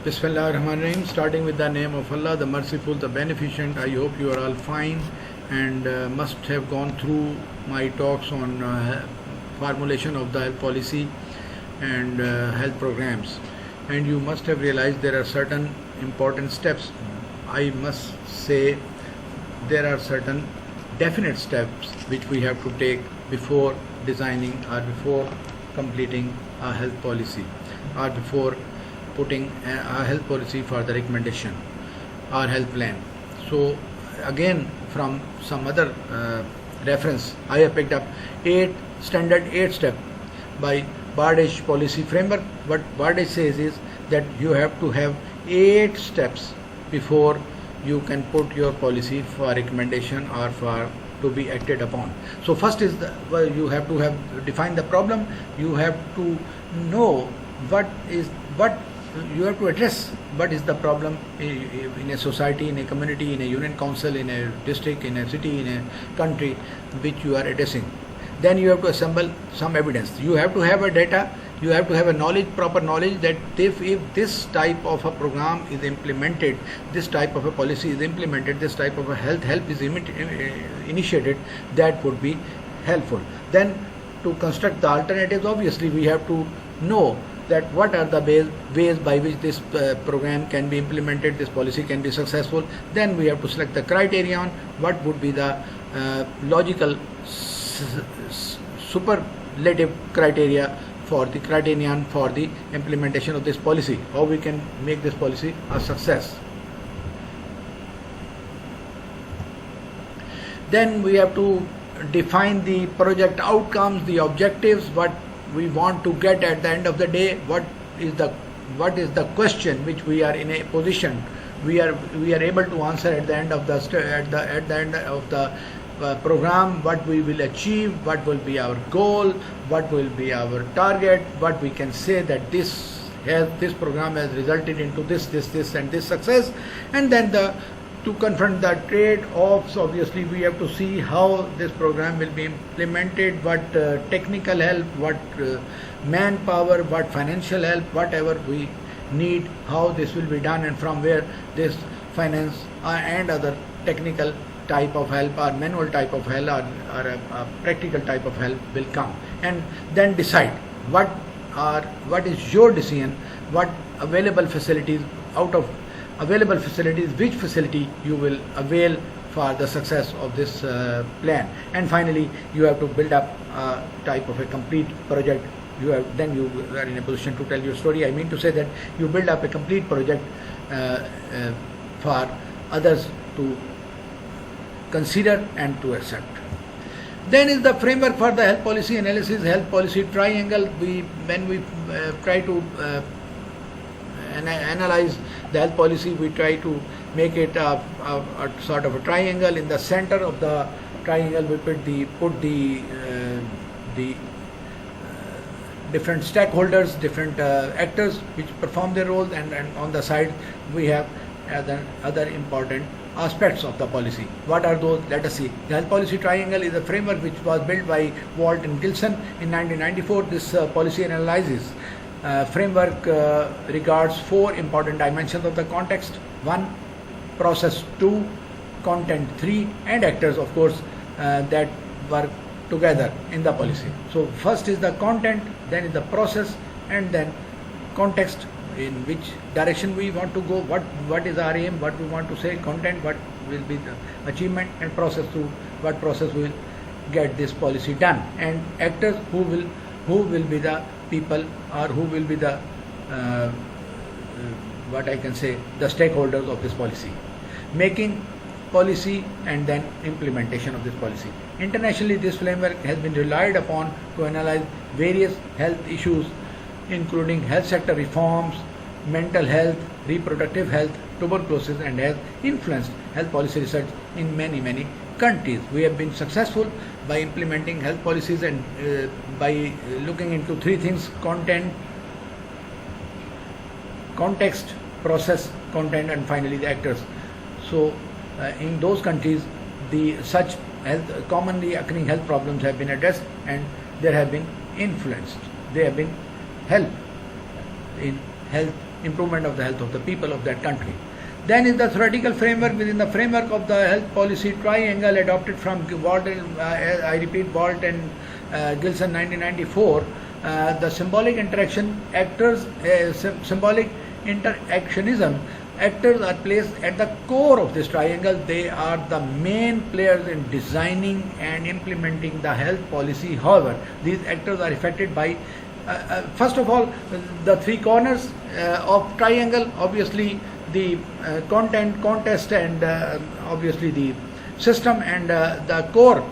Bismillahirrahmanirrahim. Starting with the name of Allah, the Merciful, the Beneficent. I hope you are all fine and must have gone through my talks on formulation of the health policy and health programs. And you must have realized there are certain important steps. I must say there are certain definite steps which we have to take before designing or before completing a health policy or before putting a health policy for the recommendation or health plan. So again, from some other reference, I have picked up standard 8 step by Bardage policy framework. What Bardage says is that you have to have 8 steps before you can put your policy for recommendation or for to be acted upon. So first is you have to have define the problem. You have to know what you have to address what is the problem in a society, in a community, in a union council, in a district, in a city, in a country which you are addressing. Then you have to assemble some evidence. You have to have a data. You have to have a knowledge, proper knowledge that if this type of a program is implemented, this type of a policy is implemented, this type of a help is initiated, that would be helpful. Then to construct the alternatives, obviously we have to know that what are the ways by which this program can be implemented, this policy can be successful. Then we have to select the criterion, what would be the logical superlative criteria for the criterion for the implementation of this policy, how we can make this policy a success. Then we have to define the project outcomes, the objectives, what we want to get at the end of the day, what is the question which we are in a position we are able to answer at the end of the program, what we will achieve, what will be our goal, what will be our target, what we can say that this program has resulted into this and this success. And then to confront the trade-offs, obviously we have to see how this program will be implemented, what technical help, what manpower, what financial help, whatever we need, how this will be done, and from where this finance and other technical type of help or manual type of help or a practical type of help will come. And then decide what is your decision, what available facilities, out of available facilities, which facility you will avail for the success of this plan. And finally you have to build up a type of a complete project. Then you are in a position to tell your story. I mean to say that you build up a complete project for others to consider and to accept. Then is the framework for the health policy analysis, health policy triangle. When we try to analyze the health policy, we try to make it a sort of a triangle. In the center of the triangle we put the different stakeholders, different actors which perform their roles, and on the side we have other important aspects of the policy. What are those? Let us see. The health policy triangle is a framework which was built by Walt and Gilson in 1994. This policy analysis framework regards 4 important dimensions of the context: 1, process; 2, content; 3, and actors, of course, that work together in the policy. So first is the content, then is the process, and then context, in which direction we want to go, what is our aim, what we want to say, content, what will be the achievement, and process, through what process will get this policy done, and actors, who will be the people, or who will be the what I can say, the stakeholders of this policy, making policy and then implementation of this policy. Internationally, this framework has been relied upon to analyze various health issues, including health sector reforms, mental health, reproductive health, tuberculosis, and has influenced health policy research in many countries. We have been successful by implementing health policies and by looking into 3 things: content, context, process, content, and finally the actors. So in those countries, such commonly occurring health problems have been addressed, and there have been influenced. They have been helped in health improvement of the health of the people of that country. Then is the theoretical framework. Within the framework of the health policy triangle adopted from Walt and Walt and Gilson 1994, the symbolic interaction actors, symbolic interactionism actors are placed at the core of this triangle. They are the main players in designing and implementing the health policy. However, these actors are affected by first of all the three corners of triangle, obviously the content, contest, and obviously the system, and the core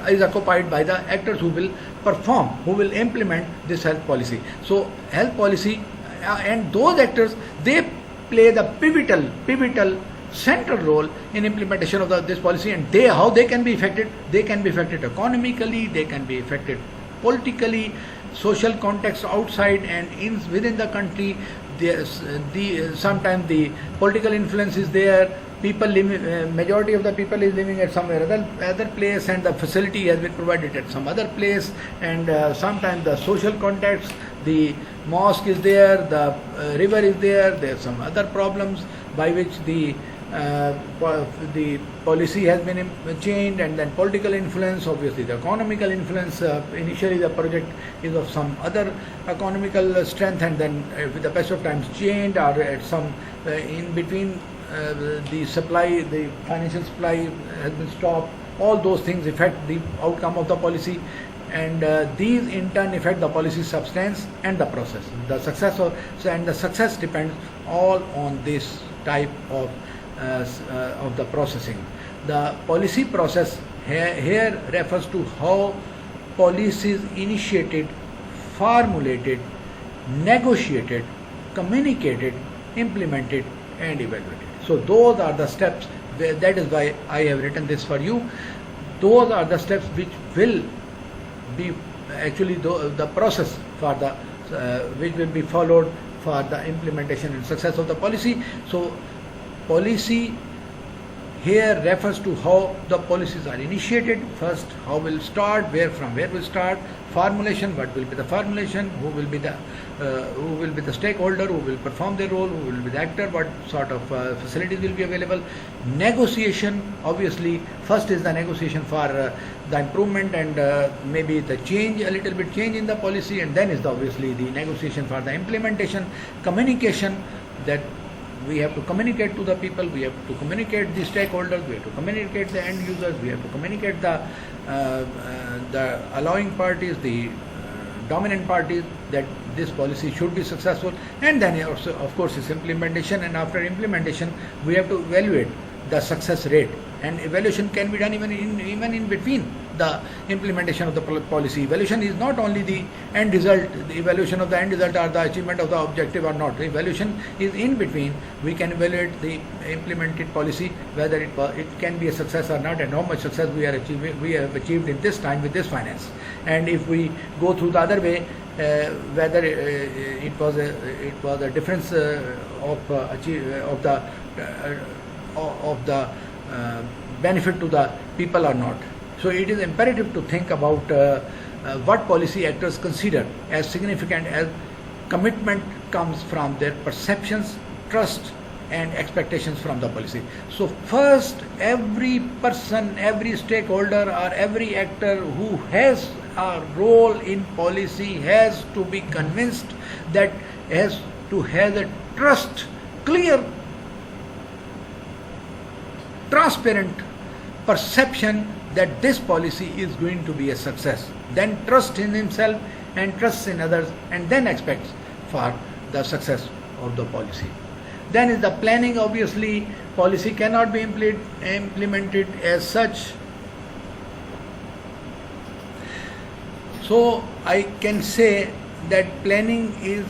is occupied by the actors who will perform, who will implement this health policy. So health policy and those actors, they play the pivotal central role in implementation of this policy. And how they can be affected? They can be affected economically, they can be affected politically, social context outside and within the country. Sometimes the political influence is there. People living, majority of the people is living at somewhere other place, and the facility has been provided at some other place. And sometimes the social context, the mosque is there, the river is there. There are some other problems by which the policy has been changed, and then political influence, obviously the economical influence. Initially the project is of some other economical strength, and then with the passage of times changed, or at some in between the supply, the financial supply has been stopped. All those things affect the outcome of the policy, and these in turn affect the policy substance and the process. The success and the success depends all on this type of the processing. The policy process here refers to how policies initiated, formulated, negotiated, communicated, implemented, and evaluated. So those are the steps. That is why I have written this for you. Those are the steps which will be actually the process for the which will be followed for the implementation and success of the policy. So policy here refers to how the policies are initiated. First, how will start, from where will start, formulation, what will be the formulation, who will be the stakeholder, who will perform their role, who will be the actor, what sort of facilities will be available. Negotiation, obviously, first is the negotiation for the improvement and maybe the change, a little bit change in the policy, and then is obviously the negotiation for the implementation. Communication, that we have to communicate to the people, we have to communicate the stakeholders, we have to communicate the end users, we have to communicate the allowing parties, the dominant parties, that this policy should be successful. And then also, of course, is implementation, and after implementation we have to evaluate the success rate, and evaluation can be done even in between the implementation of the policy. Evaluation is not only the end result, the evaluation of the end result or the achievement of the objective or not. The evaluation is in between. We can evaluate the implemented policy, whether it can be a success or not, and how much success we have achieved in this time with this finance. And if we go through the other way, whether it was a difference of the benefit to the people or not. So it is imperative to think about what policy actors consider as significant, as commitment comes from their perceptions, trust, and expectations from the policy. So first, every person, every stakeholder, or every actor who has a role in policy has to be convinced, that has to have a clear, transparent perception that this policy is going to be a success. Then trust in himself and trust in others, and then expects for the success of the policy. Then is the planning. Obviously, policy cannot be implemented as such. So I can say that planning is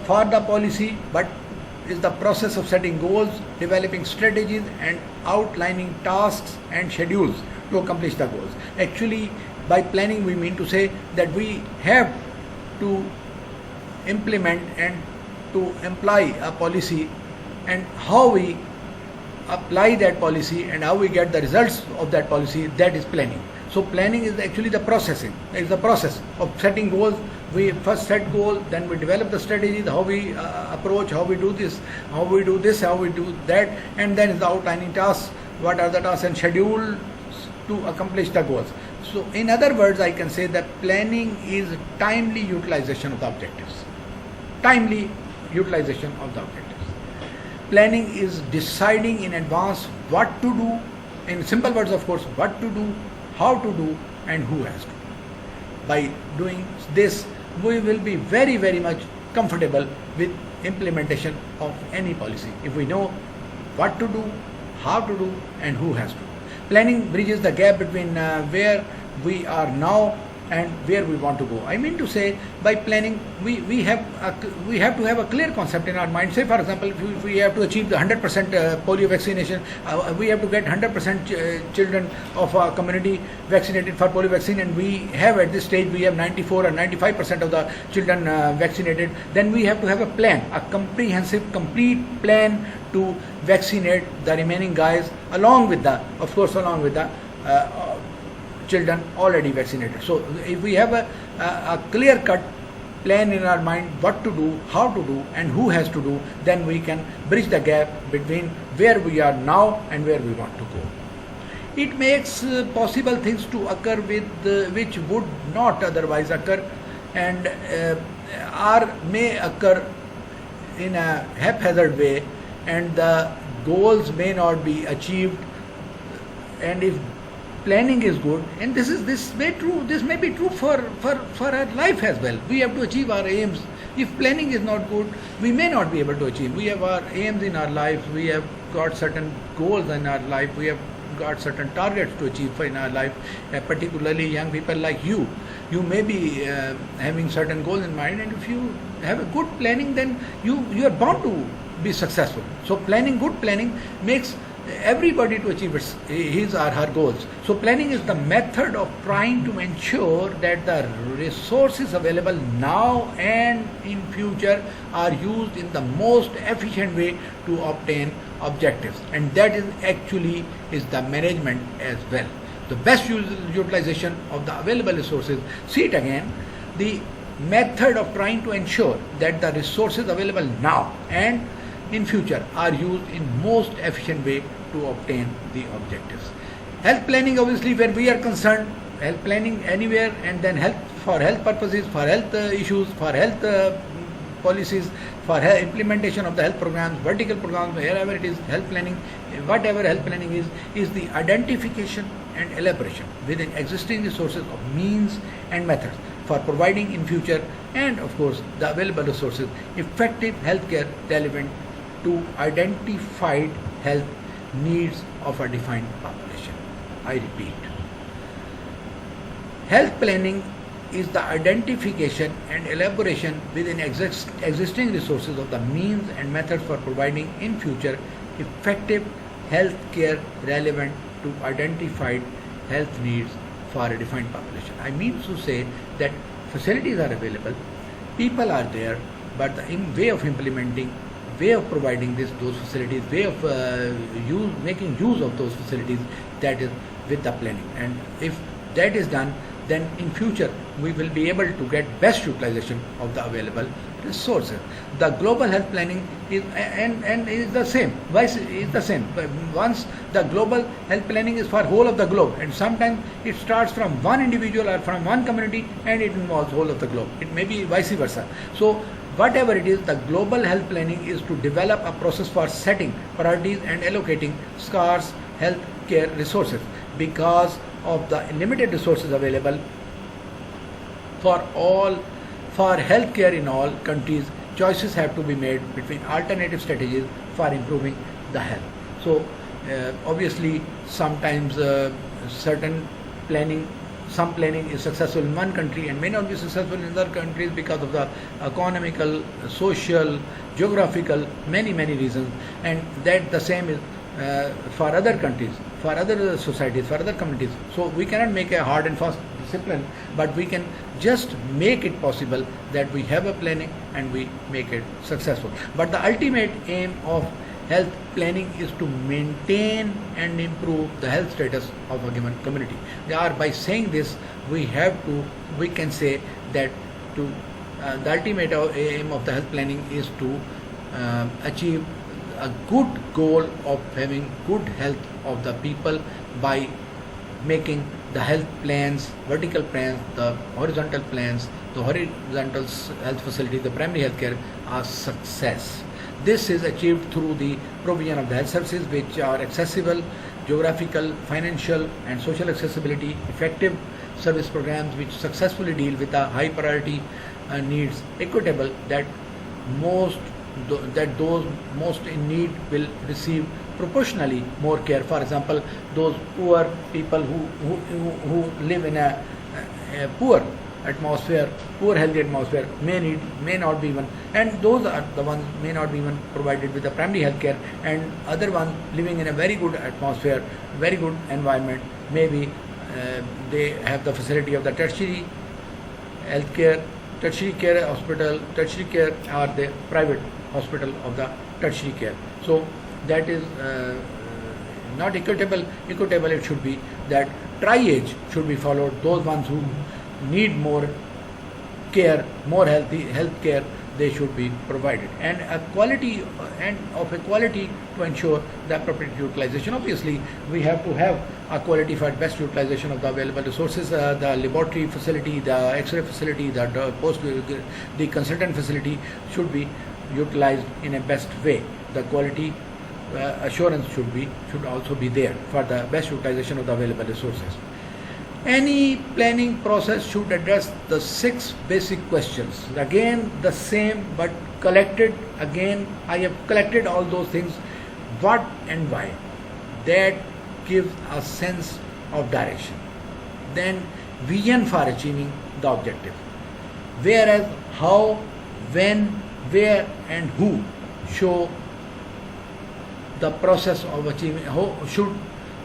for the policy, but is the process of setting goals, developing strategies, and outlining tasks and schedules to accomplish the goals. Actually, by planning we mean to say that we have to implement and to apply a policy, and how we apply that policy and how we get the results of that policy, that is planning. So planning is actually the processing. It is the process of setting goals, We first set goal, then we develop the strategy, how we approach, how we do this, how we do this, how we do that, and then the outlining tasks, what are the tasks and schedule to accomplish the goals. So in other words, I can say that planning is timely utilization of the objectives. Timely utilization of the objectives. Planning is deciding in advance what to do, in simple words of course, what to do, how to do, and who has to. By doing this, we will be very, very much comfortable with implementation of any policy. If we know what to do, how to do, and who has to. Planning bridges the gap between where we are now and where we want to go. I mean to say, by planning, we have to have a clear concept in our mind. Say, for example, if we have to achieve the 100% polio vaccination, we have to get 100% children of our community vaccinated for polio vaccine, and we have at this stage, we have 94 or 95% of the children vaccinated. Then we have to have a plan, a comprehensive, complete plan to vaccinate the remaining guys along with the children already vaccinated. So if we have a clear-cut plan in our mind what to do, how to do, and who has to do, then we can bridge the gap between where we are now and where we want to go. It makes possible things to occur which would not otherwise occur, and or may occur in a haphazard way, and the goals may not be achieved. And if planning is good, and this may be true for our life as well. We have to achieve our aims. If planning is not good, we may not be able to achieve. We have our aims in our life, we have got certain goals in our life, we have got certain targets to achieve in our life. Particularly young people like you may be having certain goals in mind, and if you have a good planning, then you are bound to be successful. So good planning makes everybody to achieve his or her goals. So planning is the method of trying to ensure that the resources available now and in future are used in the most efficient way to obtain objectives, and that is actually the management as well. The best utilization of the available resources. See it again, the method of trying to ensure that the resources available now and in future are used in most efficient way to obtain the objectives. Health planning, obviously, where we are concerned, health planning anywhere, and then for health purposes, for health issues, for health policies, for implementation of the health programs, vertical programs, wherever it is, health planning, whatever health planning is the identification and elaboration within existing resources of means and methods for providing in future, and of course the available resources, effective healthcare relevant to identified health needs of a defined population. I repeat, health planning is the identification and elaboration within existing resources of the means and methods for providing in future effective health care relevant to identified health needs for a defined population. I mean to say that facilities are available, people are there, but the way of implementing, way of providing those facilities, way of making use of those facilities, that is with the planning. And if that is done, then in future we will be able to get best utilization of the available resources. The global health planning is the same. Why is the same? Once the global health planning is for whole of the globe, and sometimes it starts from one individual or from one community, and it involves whole of the globe. It may be vice versa. So whatever it is, the global health planning is to develop a process for setting priorities and allocating scarce health care resources. Because of the limited resources available for health care in all countries, choices have to be made between alternative strategies for improving the health. So obviously sometimes some planning is successful in one country and may not be successful in other countries because of the economical, social, geographical, many reasons, and that the same is for other countries, for other societies, for other communities. So we cannot make a hard and fast discipline, but we can just make it possible that we have a planning and we make it successful. But the ultimate aim of health planning is to maintain and improve the health status of a given community. By saying this, we can say that to the ultimate aim of the health planning is to achieve a good goal of having good health of the people by making the health plans, vertical plans, the horizontal plans, the horizontal health facility, the primary health care are success. This is achieved through the provision of the health services which are accessible, geographical, financial and social accessibility, effective service programs which successfully deal with the high priority needs, equitable, that those most in need will receive proportionally more care. For example, those poor people who live in a poor atmosphere, poor healthy atmosphere may not be even, and those are the ones may not be even provided with the primary health care, and other ones living in a very good atmosphere, very good environment, maybe they have the facility of the tertiary health care, tertiary care hospital, tertiary care or the private hospital of the tertiary care. So that is not equitable. Equitable it should be that tri-age should be followed. Those ones who need more care, more health care, they should be provided, and a quality to ensure the appropriate utilization. Obviously, we have to have a quality for best utilization of the available resources. The laboratory facility, the X-ray facility, the consultant facility should be utilized in a best way. The quality assurance should also be there for the best utilization of the available resources. Any planning process should address the 6 basic questions. Again, the same but collected. Again, I have collected all those things. What and why? That gives a sense of direction. Then vision for achieving the objective. Whereas how, when, where and who show the process of achieving, should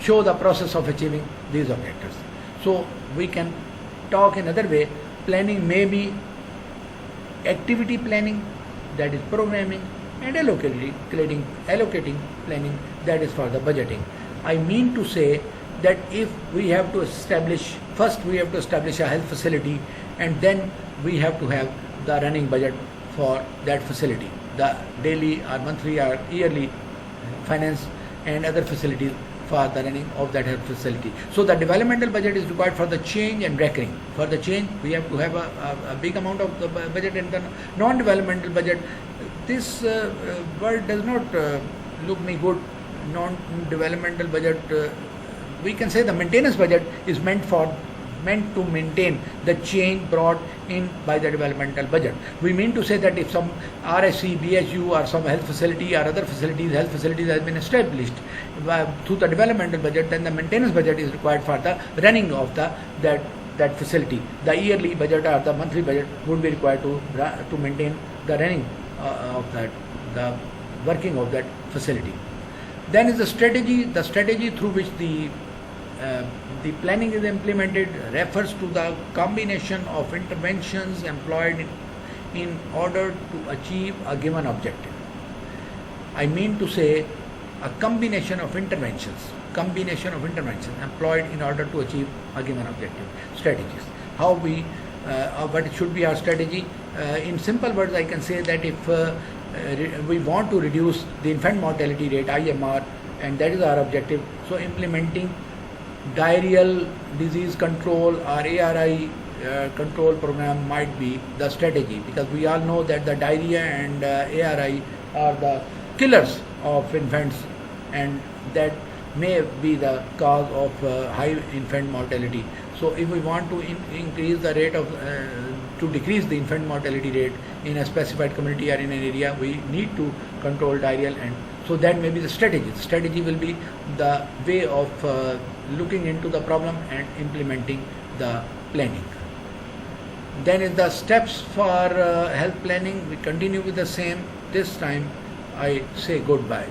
show the process of achieving these objectives. So we can talk another way. Planning may be activity planning, that is programming, and allocating planning, that is for the budgeting. I mean to say that if we have to establish, first we have to establish a health facility, and then we have to have the running budget for that facility, the daily or monthly or yearly finance and other facilities for the running of that health facility. So the developmental budget is required for the change and recurring. For the change, we have to have a big amount of the budget, and the non-developmental budget, this word does not look me good. Non-developmental budget, we can say the maintenance budget is meant to maintain the change brought in by the developmental budget. We mean to say that if some RSC, BHU or some health facility or other health facilities has been established through the developmental budget, then the maintenance budget is required for the running of that facility. The yearly budget or the monthly budget would be required to maintain the running of the working of that facility. Then is the strategy through which the planning is implemented refers to the combination of interventions employed in order to achieve a given objective. I mean to say a combination of interventions employed in order to achieve a given objective. Strategies. What should be our strategy? In simple words, I can say that if we want to reduce the infant mortality rate, IMR, and that is our objective, so implementing diarrheal disease control or ARI control program might be the strategy, because we all know that the diarrhea and ARI are the killers of infants, and that may be the cause of high infant mortality. So if we want to increase the rate of to decrease the infant mortality rate in a specified community or in an area, we need to control diarrheal, and so that may be the strategy. The strategy will be the way of looking into the problem and implementing the planning. Then is the steps for health planning. We continue with the same. This time I say goodbye.